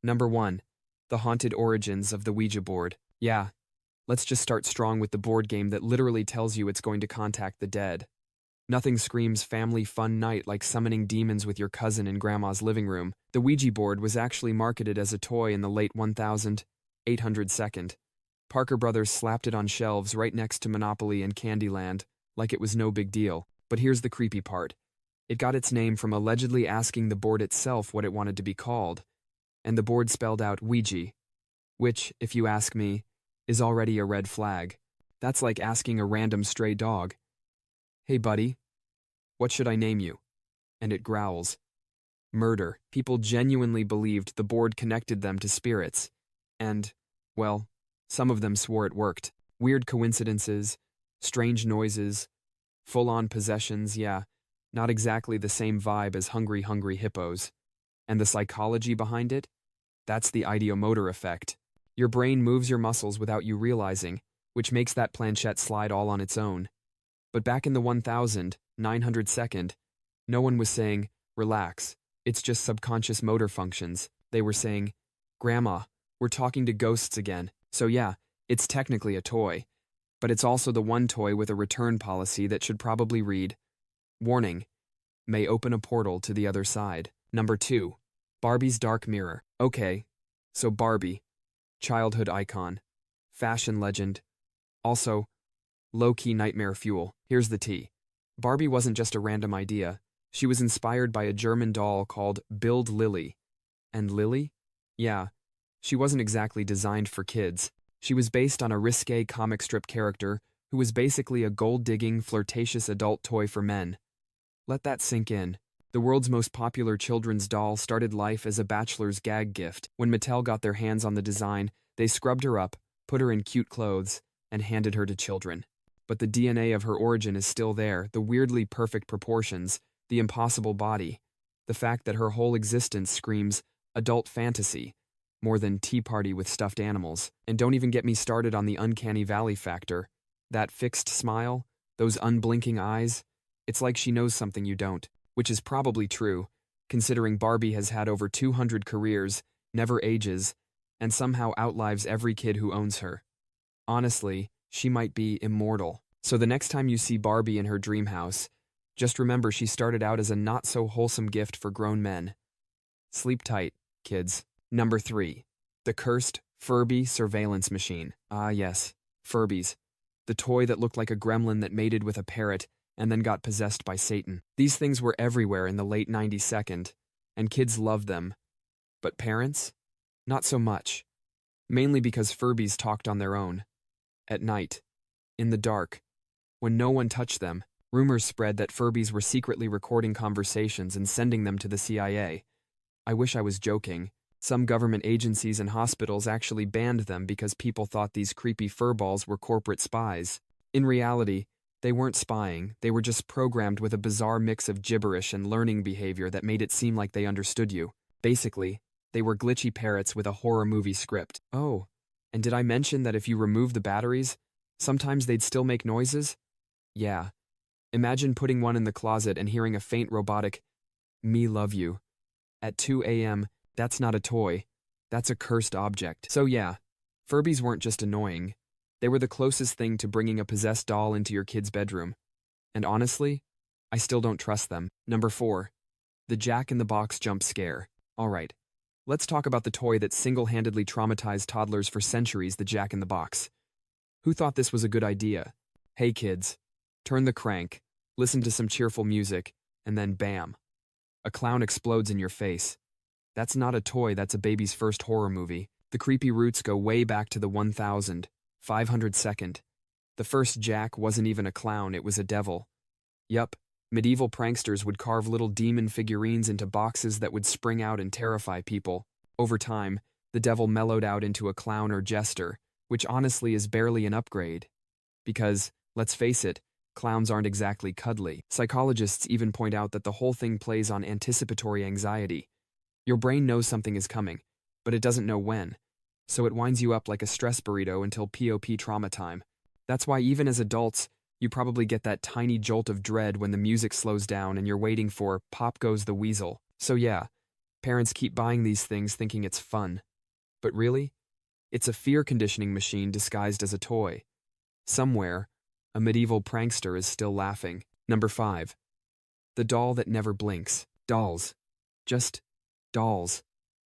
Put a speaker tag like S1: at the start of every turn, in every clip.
S1: Number 1. The haunted origins of the Ouija board. Yeah, let's just start strong with the board game that literally tells you it's going to contact the dead. Nothing screams family fun night like summoning demons with your cousin in grandma's living room. The Ouija board was actually marketed as a toy in the late 1800s. Parker Brothers slapped it on shelves right next to Monopoly and Candyland, like it was no big deal. But here's the creepy part. It got its name from allegedly asking the board itself what it wanted to be called, and the board spelled out Ouija, which, if you ask me, is already a red flag. That's like asking a random stray dog, "Hey buddy, what should I name you?" And it growls. Murder. People genuinely believed the board connected them to spirits. And, well, some of them swore it worked. Weird coincidences, strange noises, full-on possessions, yeah, not exactly the same vibe as hungry, hungry hippos. And the psychology behind it? That's the ideomotor effect. Your brain moves your muscles without you realizing, which makes that planchette slide all on its own. But back in the 1902nd, no one was saying, "Relax, it's just subconscious motor functions." They were saying, "Grandma, we're talking to ghosts again." So yeah, it's technically a toy, but it's also the one toy with a return policy that should probably read, "Warning, may open a portal to the other side." Number 2. Barbie's dark mirror. Okay, so Barbie, childhood icon, fashion legend, also low-key nightmare fuel. Here's the tea. Barbie wasn't just a random idea. She was inspired by a German doll called Build Lily. And Lily? Yeah, she wasn't exactly designed for kids. She was based on a risque comic strip character who was basically a gold-digging, flirtatious adult toy for men. Let that sink in. The world's most popular children's doll started life as a bachelor's gag gift. When Mattel got their hands on the design, they scrubbed her up, put her in cute clothes, and handed her to children. But the DNA of her origin is still there, the weirdly perfect proportions, the impossible body, the fact that her whole existence screams adult fantasy, more than tea party with stuffed animals. And don't even get me started on the uncanny valley factor. That fixed smile, those unblinking eyes, it's like she knows something you don't, which is probably true, considering Barbie has had over 200 careers, never ages, and somehow outlives every kid who owns her. Honestly, she might be immortal. So the next time you see Barbie in her dream house, just remember she started out as a not-so-wholesome gift for grown men. Sleep tight, kids. Number 3. The cursed Furby surveillance machine. Ah yes, Furbies. The toy that looked like a gremlin that mated with a parrot and then got possessed by Satan. These things were everywhere in the late 92nd, and kids loved them. But parents? Not so much. Mainly because Furbies talked on their own. At night. In the dark. When no one touched them, rumors spread that Furbies were secretly recording conversations and sending them to the CIA. I wish I was joking. Some government agencies and hospitals actually banned them because people thought these creepy furballs were corporate spies. In reality, they weren't spying, they were just programmed with a bizarre mix of gibberish and learning behavior that made it seem like they understood you. Basically, they were glitchy parrots with a horror movie script. Oh, and did I mention that if you remove the batteries, sometimes they'd still make noises? Yeah. Imagine putting one in the closet and hearing a faint robotic, "Me love you." At 2 a.m., that's not a toy. That's a cursed object. So yeah, Furbies weren't just annoying. They were the closest thing to bringing a possessed doll into your kid's bedroom. And honestly, I still don't trust them. Number 4. The Jack-in-the-Box jump scare. Alright, let's talk about the toy that single-handedly traumatized toddlers for centuries, the Jack-in-the-Box. Who thought this was a good idea? Hey kids, turn the crank, listen to some cheerful music, and then bam. A clown explodes in your face. That's not a toy, that's a baby's first horror movie. The creepy roots go way back to the 1502nd. The first Jack wasn't even a clown, it was a devil. Yup, medieval pranksters would carve little demon figurines into boxes that would spring out and terrify people. Over time, the devil mellowed out into a clown or jester, which honestly is barely an upgrade. Because, let's face it, clowns aren't exactly cuddly. Psychologists even point out that the whole thing plays on anticipatory anxiety. Your brain knows something is coming, but it doesn't know when. So it winds you up like a stress burrito until POP trauma time. That's why even as adults, you probably get that tiny jolt of dread when the music slows down and you're waiting for "Pop Goes the Weasel." So yeah, Parents keep buying these things thinking it's fun. But really, it's a fear conditioning machine disguised as a toy. Somewhere, a medieval prankster is still laughing. Number 5. The doll that never blinks. Dolls. Just dolls.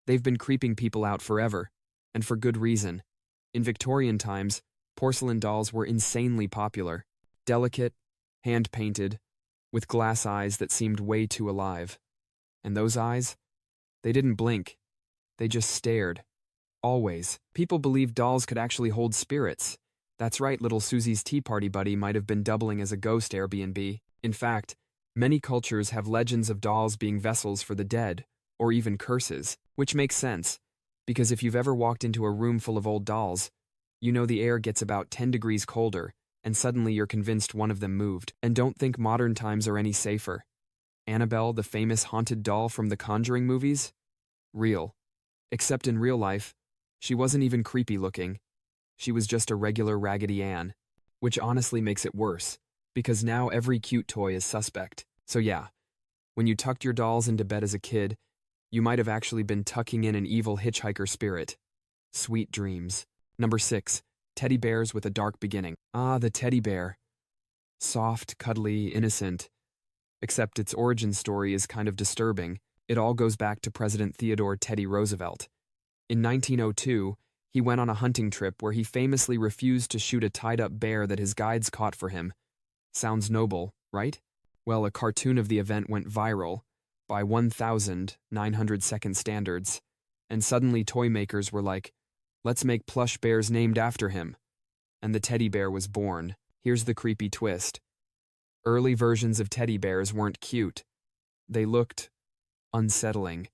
S1: They've been creeping people out forever, and for good reason. In Victorian times, porcelain dolls were insanely popular. Delicate, hand-painted, with glass eyes that seemed way too alive. And those eyes? They didn't blink. They just stared. Always. People believed dolls could actually hold spirits. That's right, little Susie's tea party buddy might have been doubling as a ghost Airbnb. In fact, many cultures have legends of dolls being vessels for the dead, or even curses, which makes sense, because if you've ever walked into a room full of old dolls, you know the air gets about 10 degrees colder, and suddenly you're convinced one of them moved. And don't think modern times are any safer. Annabelle, the famous haunted doll from the Conjuring movies? Real. Except in real life, she wasn't even creepy looking. She was just a regular Raggedy Ann, which honestly makes it worse, because now every cute toy is suspect. So yeah, when you tucked your dolls into bed as a kid, you might have actually been tucking in an evil hitchhiker spirit. Sweet dreams. Number 6. Teddy bears with a dark beginning. Ah, the teddy bear. Soft, cuddly, innocent. Except its origin story is kind of disturbing. It all goes back to President Theodore Teddy Roosevelt. In 1902, he went on a hunting trip where he famously refused to shoot a tied-up bear that his guides caught for him. Sounds noble, right? Well, a cartoon of the event went viral by 1,900-second standards, and suddenly toy makers were like, let's make plush bears named after him. And the teddy bear was born. Here's the creepy twist. Early versions of teddy bears weren't cute. They looked unsettling.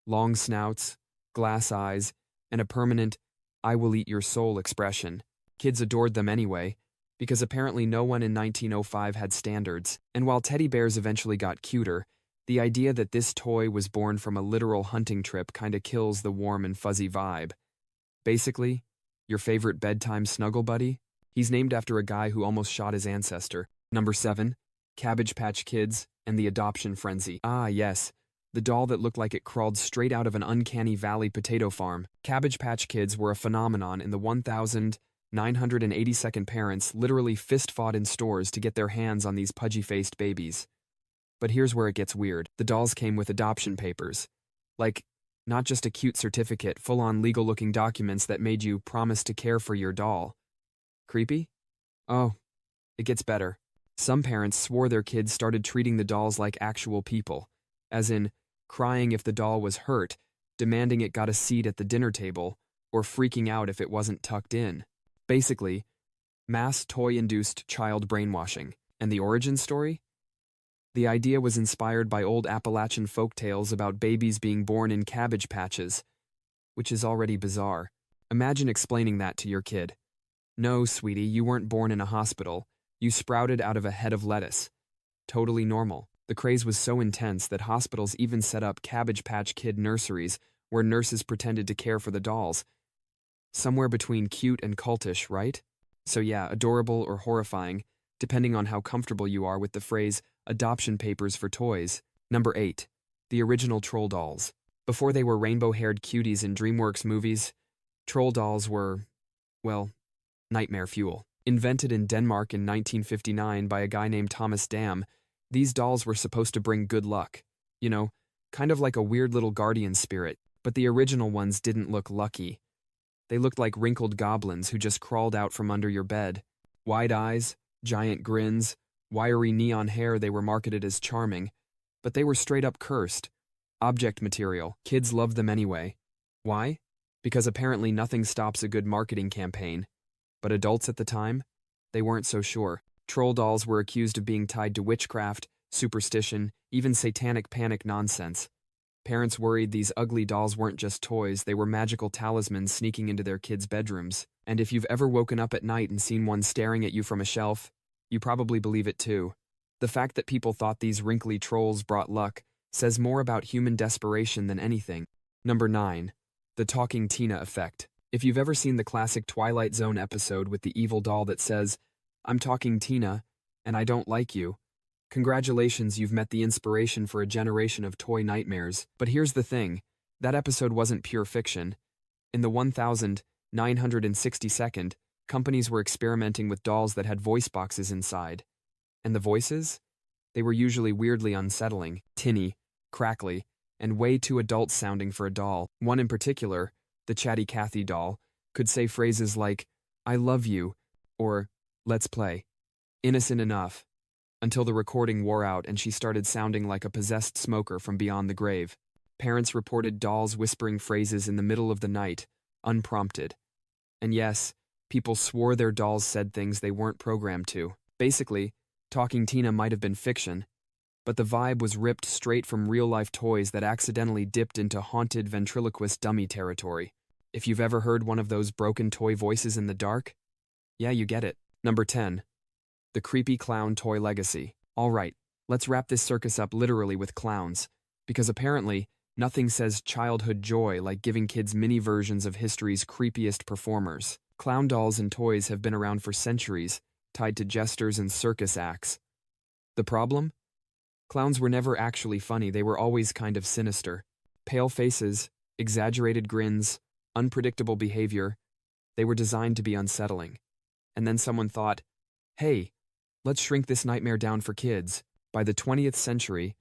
S1: Long snouts, glass eyes, and a permanent, I will eat your soul expression. Kids adored them anyway, because apparently no one in 1905 had standards. And while teddy bears eventually got cuter, the idea that this toy was born from a literal hunting trip kinda kills the warm and fuzzy vibe. Basically, your favorite bedtime snuggle buddy? He's named after a guy who almost shot his ancestor. Number 7. Cabbage Patch Kids and the adoption frenzy. Ah, yes. The doll that looked like it crawled straight out of an uncanny valley potato farm. Cabbage Patch Kids were a phenomenon in the 1,982nd parents literally fist-fought in stores to get their hands on these pudgy-faced babies. But here's where it gets weird. The dolls came with adoption papers. Like, not just a cute certificate, full-on legal-looking documents that made you promise to care for your doll. Creepy? Oh, it gets better. Some parents swore their kids started treating the dolls like actual people, as in, crying if the doll was hurt, demanding it got a seat at the dinner table, or freaking out if it wasn't tucked in. Basically, mass toy-induced child brainwashing. And the origin story? The idea was inspired by old Appalachian folktales about babies being born in cabbage patches, which is already bizarre. Imagine explaining that to your kid. No, sweetie, you weren't born in a hospital. You sprouted out of a head of lettuce. Totally normal. The craze was so intense that hospitals even set up Cabbage Patch Kid nurseries where nurses pretended to care for the dolls. Somewhere between cute and cultish, right? So yeah, adorable or horrifying, depending on how comfortable you are with the phrase adoption papers for toys. Number 8. The original troll dolls. Before they were rainbow-haired cuties in DreamWorks movies, troll dolls were, well, nightmare fuel. Invented in Denmark in 1959 by a guy named Thomas Dam, these dolls were supposed to bring good luck. You know, kind of like a weird little guardian spirit, but the original ones didn't look lucky. They looked like wrinkled goblins who just crawled out from under your bed. Wide eyes, giant grins, wiry neon hair. They were marketed as charming, but they were straight up cursed. Object material. Kids loved them anyway. Why? Because apparently nothing stops a good marketing campaign. But adults at the time? They weren't so sure. Troll dolls were accused of being tied to witchcraft, superstition, even satanic panic nonsense. Parents worried these ugly dolls weren't just toys, they were magical talismans sneaking into their kids' bedrooms. And if you've ever woken up at night and seen one staring at you from a shelf, you probably believe it too. The fact that people thought these wrinkly trolls brought luck says more about human desperation than anything. Number 9. The Talking Tina Effect. If you've ever seen the classic Twilight Zone episode with the evil doll that says, "I'm talking Tina, and I don't like you," Congratulations, you've met the inspiration for a generation of toy nightmares. But here's the thing, that episode wasn't pure fiction. In the 1962nd, companies were experimenting with dolls that had voice boxes inside. And the voices? They were usually weirdly unsettling, tinny, crackly, and way too adult-sounding for a doll. One in particular, the Chatty Cathy doll, could say phrases like, "I love you," or "Let's play." Innocent enough, until the recording wore out and she started sounding like a possessed smoker from beyond the grave. Parents reported dolls whispering phrases in the middle of the night, unprompted. And yes, people swore their dolls said things they weren't programmed to. Basically, Talking Tina might have been fiction, but the vibe was ripped straight from real-life toys that accidentally dipped into haunted ventriloquist dummy territory. If you've ever heard one of those broken toy voices in the dark, yeah, you get it. Number 10. The creepy clown toy legacy. Alright, let's wrap this circus up literally with clowns, because apparently, nothing says childhood joy like giving kids mini versions of history's creepiest performers. Clown dolls and toys have been around for centuries, tied to jesters and circus acts. The problem? Clowns were never actually funny, they were always kind of sinister. Pale faces, exaggerated grins, unpredictable behavior, they were designed to be unsettling. And then someone thought, hey, let's shrink this nightmare down for kids. By the 20th century,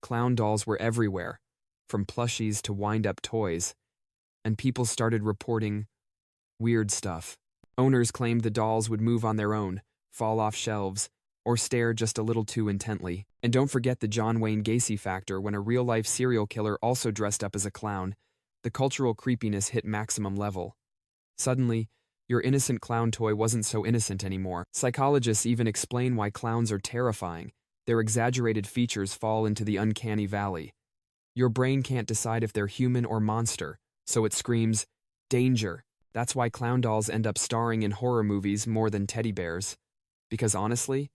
S1: clown dolls were everywhere, from plushies to wind-up toys, and people started reporting weird stuff. Owners claimed the dolls would move on their own, fall off shelves, or stare just a little too intently. And don't forget the John Wayne Gacy factor when a real-life serial killer also dressed up as a clown. The cultural creepiness hit maximum level. Suddenly, your innocent clown toy wasn't so innocent anymore. Psychologists even explain why clowns are terrifying. Their exaggerated features fall into the uncanny valley. Your brain can't decide if they're human or monster, so it screams, danger. That's why clown dolls end up starring in horror movies more than teddy bears. Because honestly,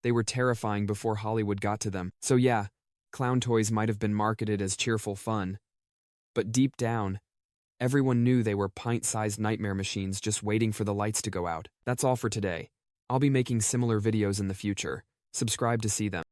S1: they were terrifying before Hollywood got to them. So yeah, clown toys might have been marketed as cheerful fun. But deep down, everyone knew they were pint-sized nightmare machines just waiting for the lights to go out. That's all for today. I'll be making similar videos in the future. Subscribe to see them.